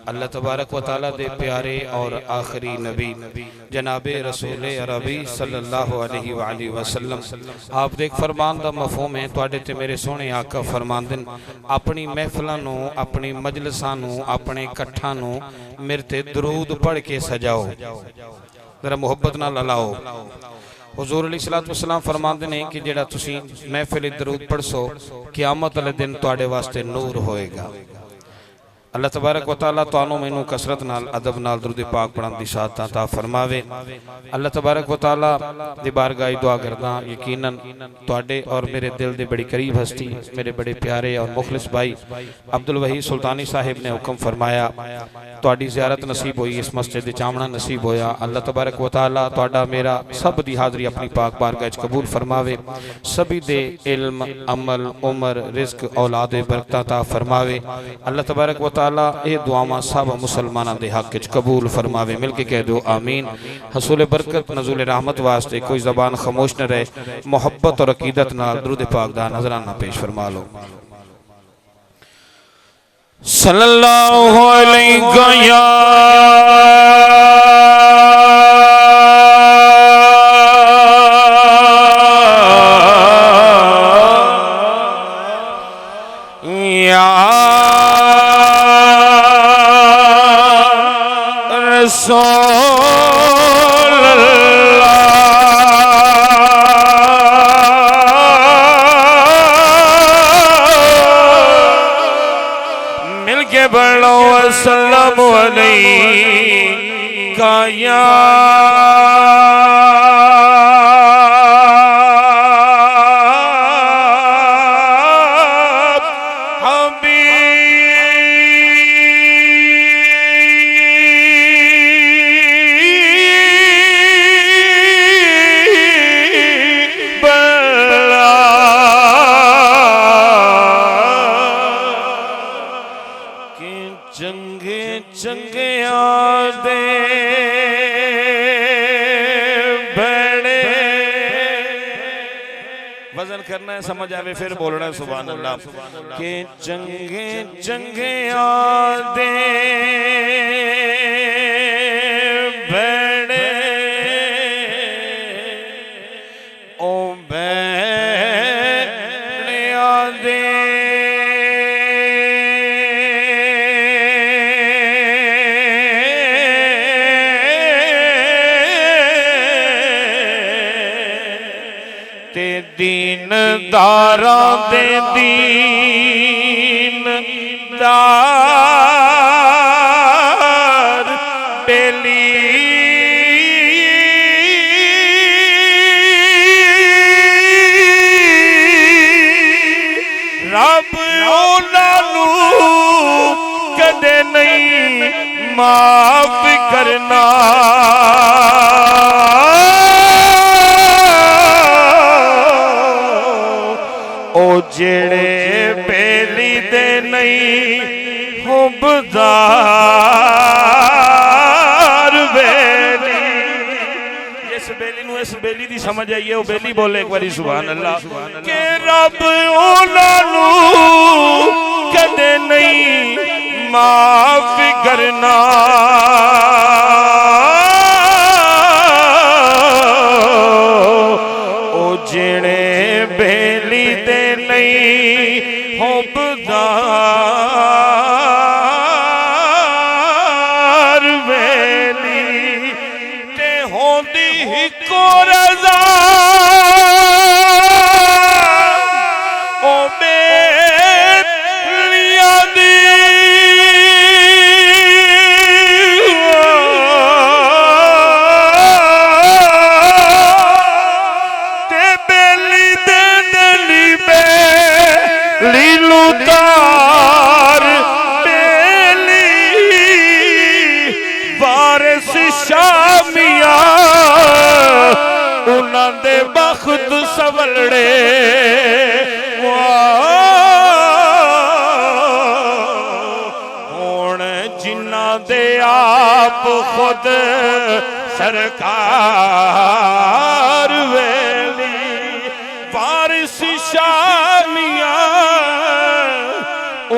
अल्लाह तबारक व तआला दे प्यारे और आखिरी नबी जनाबे रसूल अरबी सल्लल्लाहु अलैहि वसल्लम आप दे फरमान दा मफहूम है तुहाडे ते मेरे सोहने आका फरमांदे अपनी महफिलां नूं अपनी मजलिसां नूं अपने इकट्ठां नूं मेरे ते दरूद पढ़ के सजाओ, जरा मुहब्बत नाल लाओ। हुजूर अलैहिस्सलातु वस्सलाम फरमांदे ने कि जेड़ा तुसीं महफिल दरूद पढ़सो क़यामत वाले दिन तुहाडे वास्ते नूर होएगा। अल्लाह तबारक व तआला तुहानू मैनू कसरत नाल अदब नाल दुरूद पाक पढ़न दी शाअत अता फरमावे। अल्लाह तबारक व तआला दी बारगाह दुआ करदा यकीनन तुहाडे और मेरे दिल दे बड़ी करीब हस्ती मेरे बड़े प्यारे और मुखलिस भाई अब्दुल वहीद सुल्तानी साहिब ने हुक्म फरमाया तुहाडी ज़ियारत नसीब हुई, इस मस्जिद विच आमना नसीब होया। अल्लाह तबारक व तआला तुहाडा मेरा सब दी हाज़री अपनी पाक बारगाह च कबूल फरमावे, सभी दे इल्म अमल उमर रिज़्क औलाद बरकत अता फरमावे। अल्लाह तबारक व तआला ये दुआवां सब मुसलमानां दे हक च कबूल फरमावे। मिल के कह दो आमीन। हसूल बरकत नज़ूल रहमत वास्ते कोई ज़बान खामोश न रहे, मोहब्बत और अकीदत नाल दुरूद पाक दा नजराना पेश फरमा लो। सल्लल्लाहु अलैहि या सल्लल्लाहु अलैका या करना है, समझ आवे फिर बोलना है सुभान अल्लाह के चंगे चंगे आदे बड़े ओ बड़े आदे ते दीन दारा दे दीन दार बेली रब उन्हानू कदे नहीं माफ करना। ओ जेड़े बेली दे नहीं हुबदार बेली, इस बेली नू इस बेली दी समझ आई है, वो बेली बोले एक बारी सुभान अल्लाह के रब उन्हानू कदे नहीं माफ करना। ओ जेड़े बेली दे नहीं हुबदार बेली ते होंदी हिको रज़ा ओ बेलिया दी तार बेली वारिस शामिया उन्हां दे बख्त सवलड़े हुण जिन्हां दे आप खुद सरकार वेली वारिस शामिया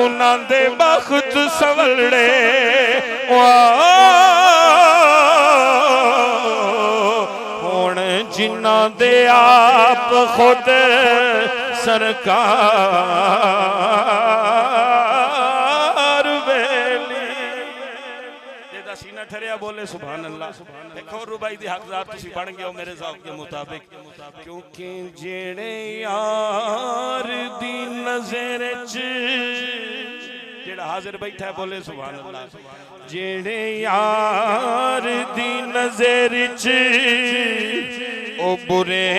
उन्हां दे बख्त सवलड़े हुण जिन्ना दे आप खुद सरकार वेली जेदा सीना ठरिया बोले सुभान अल्लाह। देखो रुबाई दी हकदार तुसी बन गए हो मेरे ज़ौक़ के मुताबिक, क्योंकि जेड़े यार दी नज़र च जेड़ा हाजिर बैठा है बोले सुभान अल्लाह। जेड़े यार दी नज़र च ओ बुरे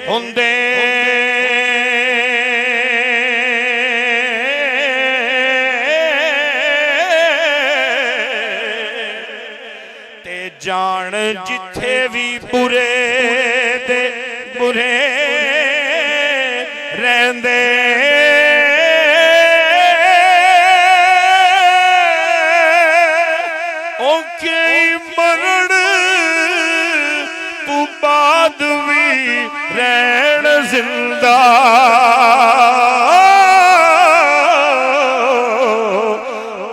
हुंदे ते जान जिथे भी बुरे दे बुरे रहंदे रहन जिंदा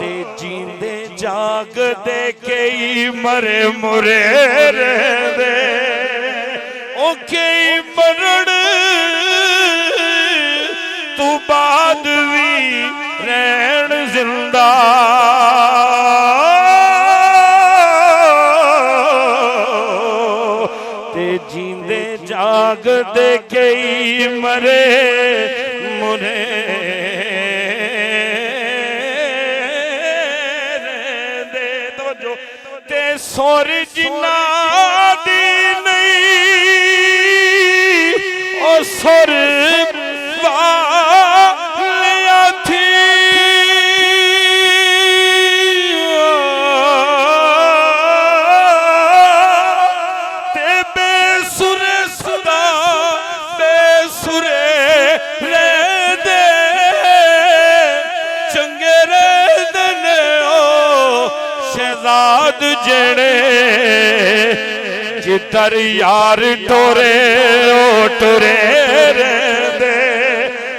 ते जींदे जागदे कई मरे मुरे रहंदे ओ कई मरण तू बाद भी रहन जिंदा जाग दे कई मरे मुरे दे तवज्जो ते सोर जिन्ना दी नहीं ओ सोर वालिया थी जेड़े जिधर यार टोरे ओ टुरे रहंदे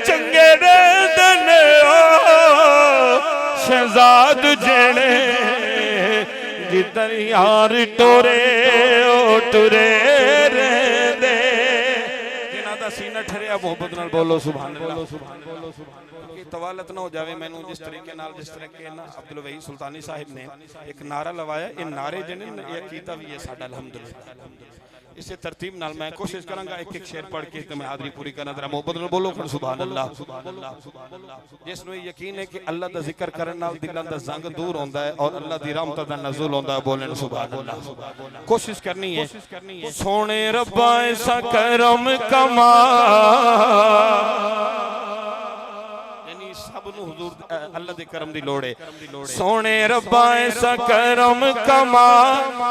चंगे रहंदे ओ शहजाद जेड़े जिधर यार टोरे ओ टुरे रहंदे जिन्हां दा सीना ठरिया मोहब्बत नाल बोलो सुभान अल्लाह। तवालत ना हो जाए मैनू जिस तरीके ना अब्दुल वही सुल्तानी साहिब ने एक नारा लवाया, ये नारे जिन्हें ये कीता भी है साडा अल्हम्दुलिल्लाह। इसे तरतीब नाल मैं कोशिश करांगा एक एक शेर पढ़ के तो मैं हाज़री पूरी करना जरा मोहब्बत नाल बोलो सुभान अल्लाह। जिसनूं यकीन है कि अल्लाह दा जिक्र करन नाल दिलां दा जंग दूर होंदा है और अल्लाह दी रहमत दा नज़ुल होंदा है, बोलें सुभान अल्लाह। कोशिश करनी है सोने रब्बा ऐसा करम कमा अल्लाह दे करम दी लोड़ है। सोने रब्बा ऐसा करम कमा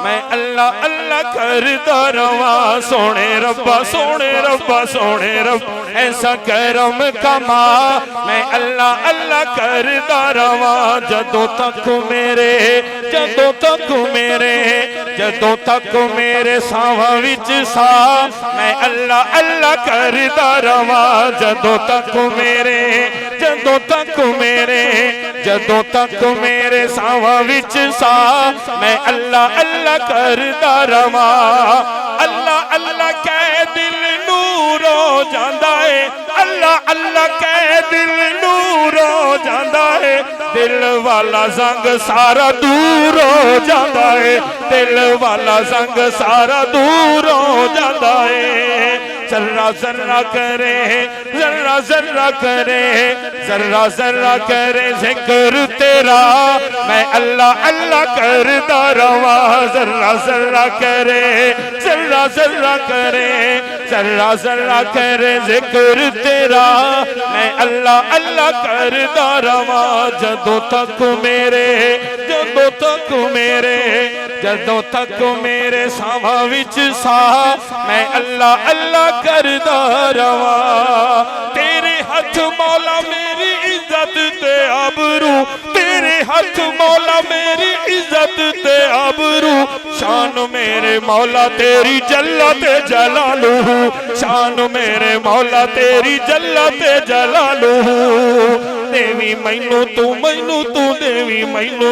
मैं अल्लाह अल्लाह करदा रवा। सोने रब्बा ऐसा करम कमा मैं अल्लाह अल्लाह करदा रवा। जदों तक मेरे सावां विच सा मैं अल्लाह अल्लाह करदा रवा। जदों तक मेरे सावां विच सा मैं अल्लाह अल्लाह करदा रवा। अल्लाह अल्लाह कह दिल नूर हो जांदा है, अल्लाह अल्लाह कह दिल नूर हो जांदा है। दिल वाला जंग सारा दूर हो जाता है, दिल वाला जंग सारा दूर हो जाता है। जर्रा जर्रा करे जिक्र तेरा मैं अल्लाह अल्लाह करदा रवा। जर्रा जर्रा करे जिक्र तेरा मैं अल्लाह अल्लाह करदा रवा। जदों तक मेरे सावां विच सा मैं अल्लाह अल्लाह करदा रवा। तेरे हाथ मौला मेरी इज्जत ते आबरू, तेरे हाथ मौला मेरी इज्जत ते आबरू। शान मेरे मौला तेरी जल्लत जलालुहू, शान मेरे मौला तेरी जल्लत जलालुहू। देवी मैनू तू देवी मैनू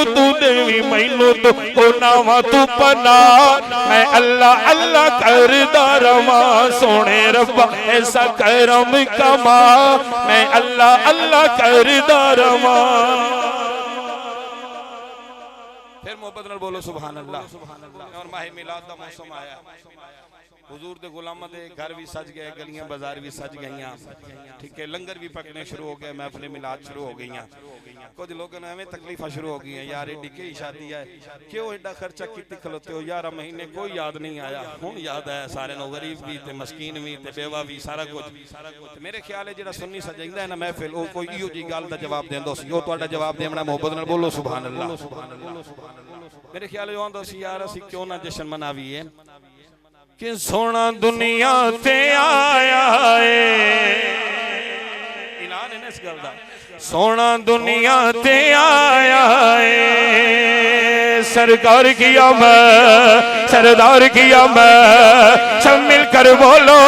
तू देवी मैनू तू ओ नावा तू पना मैं अल्लाह अल्लाह करदा रवा सोने रब्बा ऐसा करम कमा मैं अल्लाह अल्लाह करदा रवा। फिर मोहब्बत नाल बोलो सुभान अल्लाह। और माह मिलाद दा मौसम आया, हुजूर दे गुलामां दे घर भी सज गए, गलियां बाजार भी सज गईयां, ठीक है, लंगर भी पकने शुरू हो गए, महफिल मिलाद शुरू हो गईयां। कुछ लोगों ने एवें तकलीफां शुरू हो गई यार एडी की शादी है, क्यों एडा खर्चा कीती खलोते हो, 11 महीने कोई याद नहीं आया, हुण याद आया सारे नो, गरीब भी ते मस्कीन भी ते बेवा भी सारा कुछ। मेरे ख्याल है जेड़ा सुन्नी सजाइंदा है ना महफिल ओ कोई इहो जी गल दा जवाब देंदो सी, ओ तुहाडा जवाब देवना मोहब्बत नाल बोलो सुभान अल्लाह। मेरे ख्याल है आंदो सी यार असी क्यों ना जश्न मनावीए कि सोना दुनिया ते आया है, ऐलान है ना इस गल दा, सोना दुनिया ते आया है, सरकार किया मैं सरदार किया मैं, सब मिलकर बोलो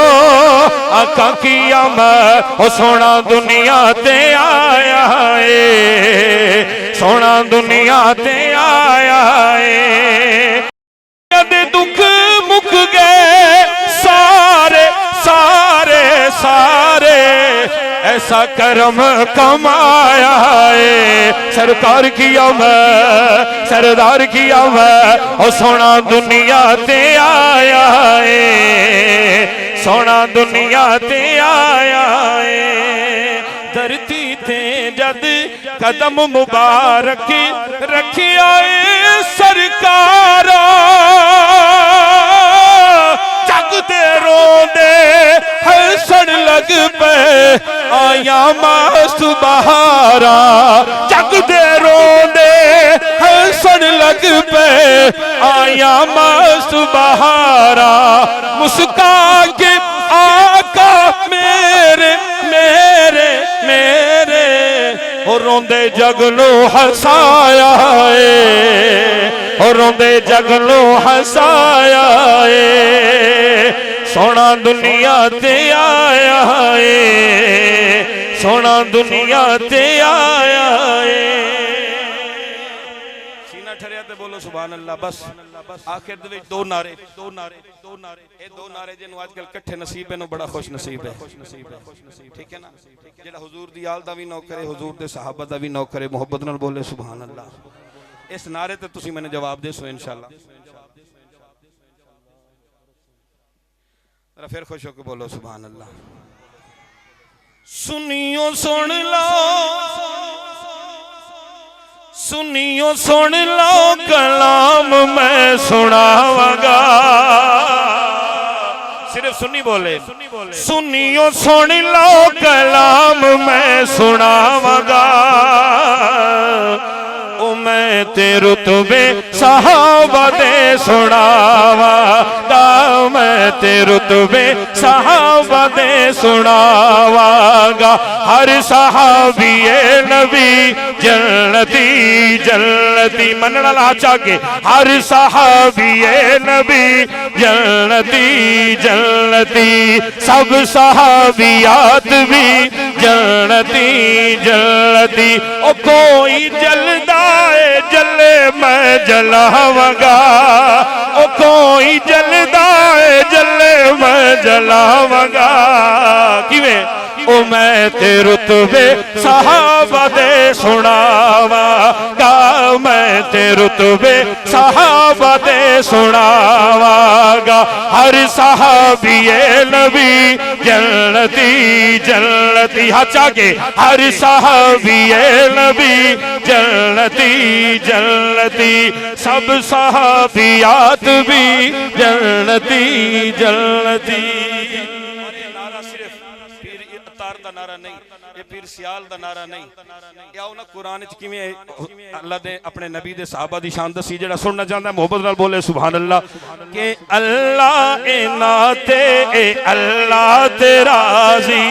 आका किया मैं, ओ सोना दुनिया ते आया है, सोना दुनिया ते आया है। दुख मुक गए सारे सारे सारे, ऐसा करम कमाया है, सरकार किया मैं सरदार किया मैं, और सोना दुनिया ते आया है, सोना दुनिया ते आया है। धरती ते जद कदम मुबारक रखिया सरकारा, जगदे रोंदे हसन लग पे आया मस्त बहारा, जगदे रोंदे हसन लग पे आया मस्त बहारा, मुस्का के आका मेरे मेरे मेरे, और रोंदे जगनू हसाया है, और रोंदे जगनू हसाया है, सोना दुनिया ते आया है, सोना दुनिया ते आया है। सीना ठरिया ते बोलो सुभान अल्लाह। बस आखिर दे विच दो नारे ये दो नारे जिन्हों आजकल कट्ठे नसीब है, बड़ा खुश नसीब है, ठीक है ना। जेड़ा हुजूर दी आल दा भी नौकर है, हुजूर दे सहाबा दा भी नौकर है, मोहब्बत नाल बोले सुभान अल्लाह। इस नारे ते तुसी मैंने जवाब दे सो इंशाअल्लाह। जरा फिर खुश होकर बोलो सुभान अल्लाह। सुनियो सुन लो सुनियो सुन लो कलाम मैं सुनावांगा, सिर्फ सुन्नी बोले, सुनियो सुन लो कलाम मैं सुनावांगा, ओ मैं ते रुतबे सहाबा दे सुनावांगा, मैं ते रुतबे सहाबा दे सुनावांगा, हर सहाबी नबी जन्नती जन्नती मनना ला चाके, हर सहाबी नबी जन्नती जन्नती, सब सहाबियात भी जन्नती जन्नती, ओ कोई जलदा है जले मैं जलावांगा, ओ कोई जलदा है जले मैं जलावांगा, किवें ओ मैं ते रुतबे सहाबा दे सुनावांगा, मैं ते रुतबे सहाबा दे सुनावांगा, हर सहाबी नबी जन्नती जन्नती, हाचा के हर सहाबी नबी जन्नती जन्नती, सब सहाबियात भी जन्नती जन्नती। दा नारा नहीं, ये पीर सियाल दा नारा नहीं, क्या ना कुरान च किवें अल्लाह ने अपने नबी दे सहाबा दी शान दसी, जेड़ा सुनना चाहता है मोहब्बत नाल बोले सुभान अल्लाह। के अल्लाह ए नाते ए अल्लाह ते राजी,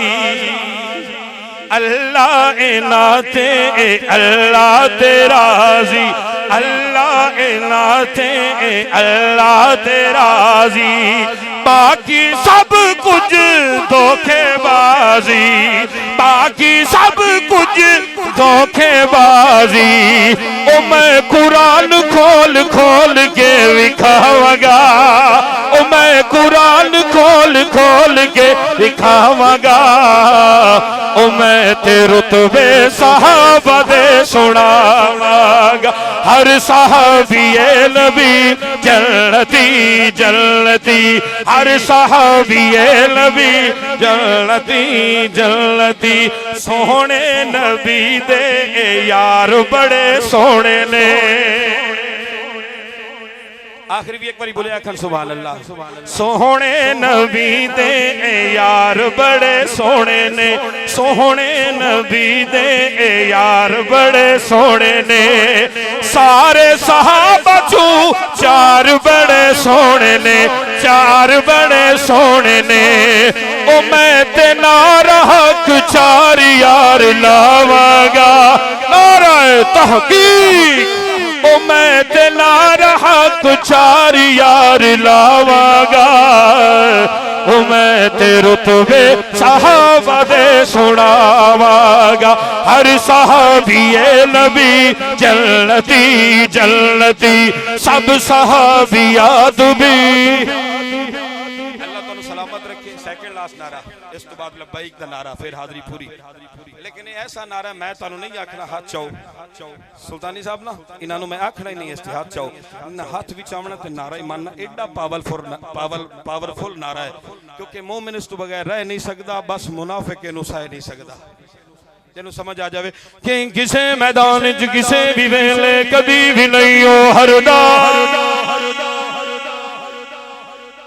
अल्लाह ए नाते ए अल्लाह ते राजी, अल्लाह ए नाते ए अल्लाह ते राजी, बाकी सब कुछ धोखेबाजी, बाकी सब कुछ कुछ धोखेबाजी ओ मैं कुरान खोल खोल के दिखावांगा ओ मैं कुरान खोल खोल के दिखावांगा ओ मैं ते रुतबे सहाबा दे सुनावांगा हर सहाबिए नबी जन्नती जन्नती हर सहाबिए नबी जन्नती जन्नती सोहने नबी दे यार बड़े सोहने ने आखिर भी एक बारी बोले आखन सुभान अल्लाह सोहने नबी दे यार बड़े सोहने ने सोहने नबी दे यार बड़े सोहने ने सारे सहाबा चू चार बड़े सोहने ने चार बड़े सोहने ने ओ मैं ते नारा हक चार यार लावांगा नारा तहकीक ओ मैं ते नारा हक चार यार लावांगा ओ मैं ते रुतबे सहाबा दे सुनावांगा हर सहाबिए नबी जन्नती जन्नती सब सहाबियात भी अल्लाह तुहानू सलामत रखे सेकंड लास्ट नारा इस तो बाद लब्बैक दा नारा फिर हाजरी पूरी लेकिन ऐसा नारा मैं तुहानू नहीं आखना हाथ चाओ सुल्तानी साहब ना इन्होंने मैं आखना ही नहीं इस हाथ चाओ हाथ भी चावना ते नारा ही मानना एडा पावरफुल नारा है क्योंकि मोमिन इस तो बगैर रह नहीं सकता बस मुनाफिक इनू सह नहीं सकता तेनू समझ आ जावे कि किसे मैदान च किसे भी वेले कदी भी नहीं हो हरदा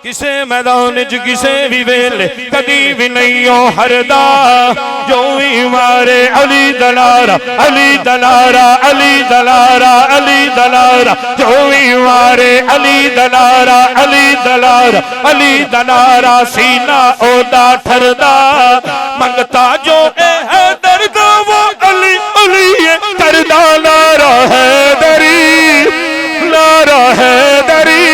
किसे मैदान च किसे भी वेले कदी भी नहीं हो हरदा जो भी मारे अली दलारा अली दलारा अली दलारा अली दलारा जो भी मारे अली दलारा अली दलारा अली दलारा सीना ओदा ठरदा मंगता जो है दर्द वो अली अली करदा नारा है दरी नारा है दरी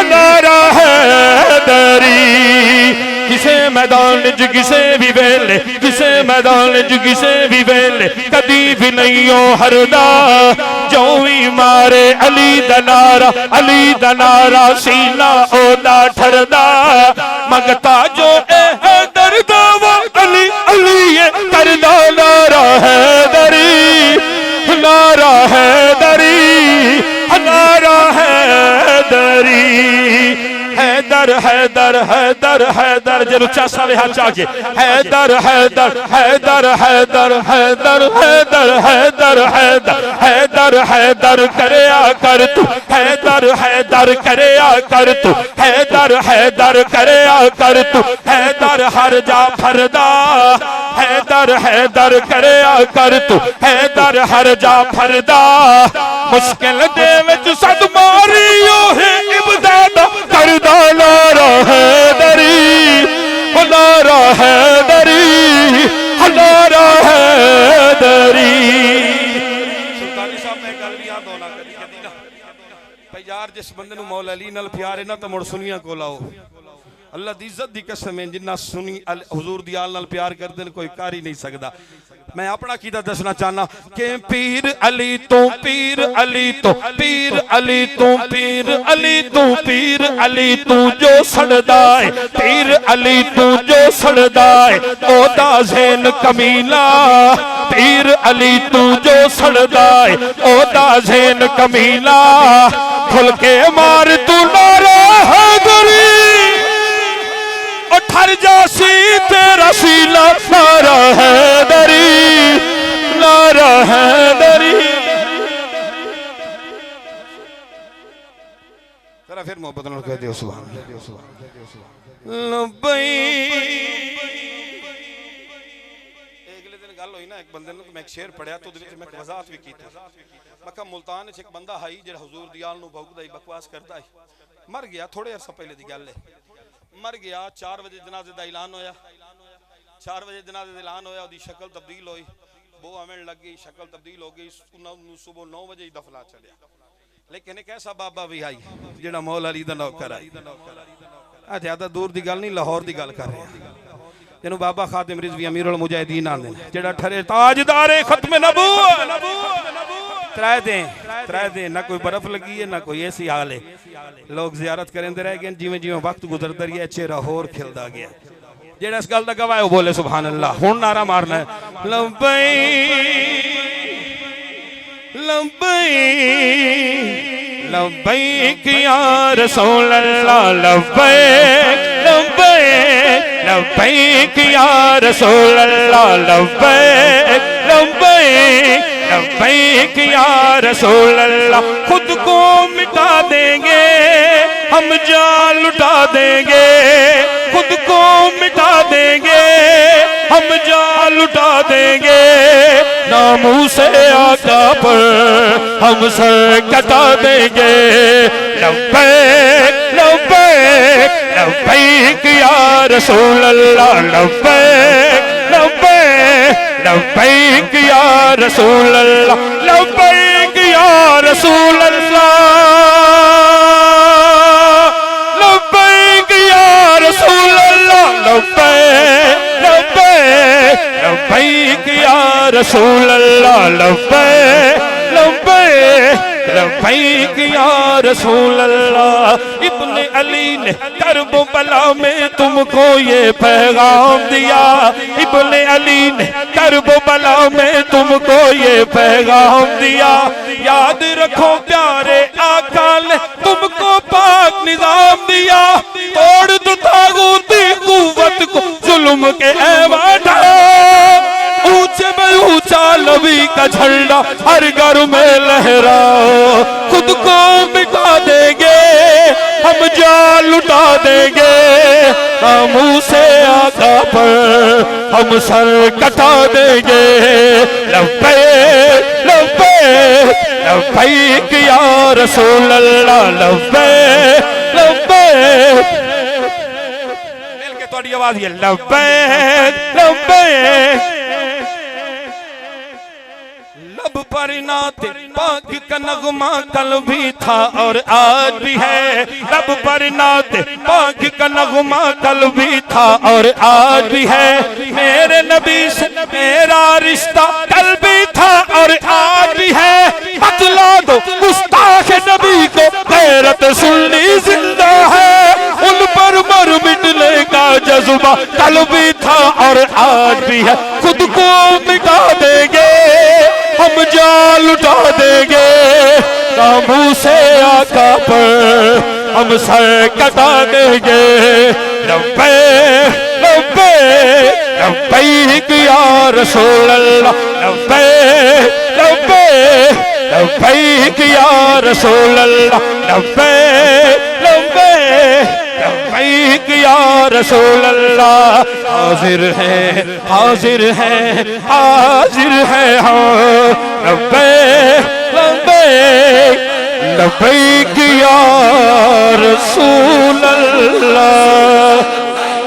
नारा है दरी किसे मैदान च किसे भी वेले किसे मैदान च किसे भी वेले कदी भी नहीं हो हरदा जो भी मारे अली दनारा सीना ओदा ठरदा मंगता जो है दर्द वो अली अली करदा नारा है दरी नारा है दरी नारा है दरी हैदर हैदर हैदर हैदर जरूर चासा ले हाथ जाके हैदर हैदर हैदर हैदर हैदर हैदर हैदर हैदर हैदर हैदर करया कर तू हैदर हैदर करया कर तू हैदर हैदर करया कर तू हैदर हर जा फरदा हैदर हैदर करया कर तू हैदर हर जा फरदा मुश्किल दे विच सद मारियो है इबदाद करदा नारा है दरी नारा है दरी नारा है दरी सुल्तानी साहब मैं गल भी याद होना कदी कदी ना भाई यार जिस बंदे नु मौला अली नाल प्यार है ना तो मुड़ सुनिया को लाओ अल्लाह दी इज्जत दी कसम है जिन्ना सुनी हुजूर दी आल नाल प्यार करदे ने कोई कर ही नहीं सकदा मैं अपना कीदा दसना चाहना कि पीर अली तो पीर अली तो पीर अली तो पीर अली तो पीर अली तू जो सड़दा है पीर अली तू जो सड़दा है ओदा ज़हन कमीना पीर अली तू जो सड़दा है ओदा ज़हन कमीना खुल के मार तू नारा हैदरी ठर जासी तेरा सीला नारा है दरी नारा है दरी तेरा फिर मोहब्बत नाल कह दियो सुभान लब्बई अगले दिन गल होई ना एक बंदे ने मैं एक शेर पढ़िया तो ਉਹਦੇ ਵਿੱਚ मैं वजाहत भी कीती मैं कहा मुल्तान च एक बंदा है ਜਿਹੜਾ हुजूर दी आल ਨੂੰ ਭੌਂਕਦਾ ਹੀ बकवास करता है मर गया थोड़े अरसा पहले दी गल है मर गया 4 बजे जनाजे का ऐलान होया 4 बजे जनाजे का ऐलान होया उसकी शक्ल तब्दील हुई बो आवन लग गई शक्ल तब्दील हो गई सुबह 9 बजे ही दफना चलिया लेकिन एक ऐसा बाबा भी आई जिहड़ा मौला अली दा नौकर आई ज्यादा दूर की गल नहीं लाहौर की गल कर रहे हैं तेनू बाबा खादिम रिजवी अमीरुल मुजाहिदीन आंदे ने जेड़ा ठरे ताजदारे खत्म नबूवत त्रै दे ना कोई बर्फ लगी है ना कोई ऐसी हाल है लोग जियारत करेंदे रह गए जिवें जिवें वक्त गुजरदा गया चेहरा होर खिलदा गया जेड़ा इस गल दा गवाह है वो बोले सुभान अल्लाह हुन नारा मारना है लब्बैक लब्बैक लब्बैक या रसूल अल्लाह लब्बैक लब्बैक लब्बैक या रसूल अल्लाह लब्बैक लब्बैक लब्बैक या रसूल अल्लाह खुद को मिटा देंगे हम जान लुटा देंगे खुद को मिटा देंगे हम जान लुटा देंगे नामों से आका पर हम सर कटा देंगे लब्बैक लब्बैक लब्बैक या रसूल अल्लाह लब्बैक लब्बैक लब्बैक या रसूल अल्लाह लब्बैक या रसूल अल्लाह लब्बैक या रसूल अल्लाह लब्बैक लब्बैक लब्बैक या रसूल अल्लाह लब्बैक लब्बैक लब्बैक या रसूल अल्लाह इब्ने अली ने करबला में तुमको ये पैगाम दिया इब्ने अली ने करबला में तुमको ये पैगाम दिया याद रखो प्यारे आका ने तुमको पाक निजाम दिया तोड़ दो तागूती कुव्वत को जुल्म के ऐवान ऊंचे में ऊंचा नबी का झंडा हर घर में लहराओ खुद को मिटा देंगे हम जान लुटा देंगे मुंह से आका पर हम सर कटा देंगे लब्बैक लब्बैक लब्बैक या रसूल अल्लाह लब्बैक लब्बैक मिल के थोड़ी आवाज ये लब्बैक लब्बैक लब पर नाते पाक का नगमा कल भी था और आज भी है लब पर नाते पाक का नगमा कल भी था और आज भी है मेरे नबी से मेरा रिश्ता कल भी था और आज भी है बतला दो गुस्ताख नबी को गैरत सुन्नी जिंदा है उन पर मर मिटने का जज्बा कल भी था और आज भी है खुद को मिटा देंगे हम जान लुटा देंगे मुंह से आका पर हम सर कटा देंगे लब्बैक लब्बैक लब्बैक या रसूल अल्लाह लब्बैक लब्बैक लब्बैक या रसूल अल्लाह लब्बैक लब्बैक लब्बैक या रसूल अल्लाह हाजिर है हाजिर है हाजिर है हाँ लब्बैक लब्बैक लब्बैक